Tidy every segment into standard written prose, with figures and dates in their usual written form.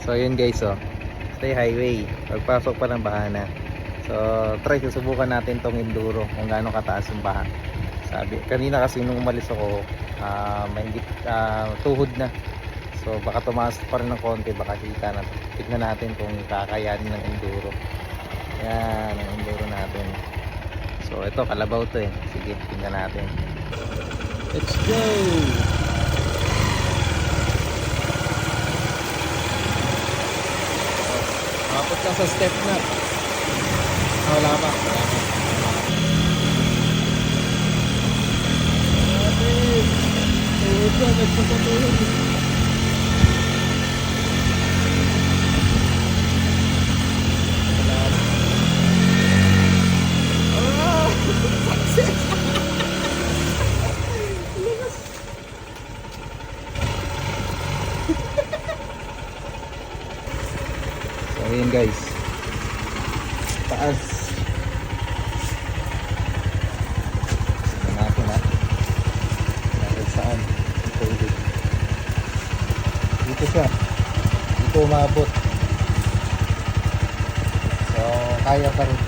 So yun guys, oh. Stay highway. Pagpasok pa ng bahana. So try susubukan natin tong enduro kung gaano kataas yung baha. Sabi kanina kasi nung umalis ako, mahigit tuhod na. So baka tumaas pa rin ng konti, baka kita na. Tignan natin kung kakayanin ng enduro. Yan ang enduro natin. So ito kalabaw to eh. Sige, tignan natin. Let's go. Kapot lang sa step na. Wala pa. So ayun guys, taas. Tignan natin ha, dahil saan dito siya, dito umabot. So kaya pa rin.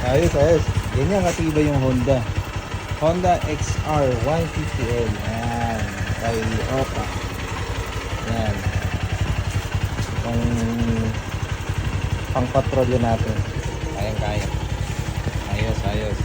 Ayos, ayos. Ganyan katibay yung Honda XR 150L. Yan, kay Opa. Yan, pang patrolyo natin. Kayang kaya. Ayos, ayos.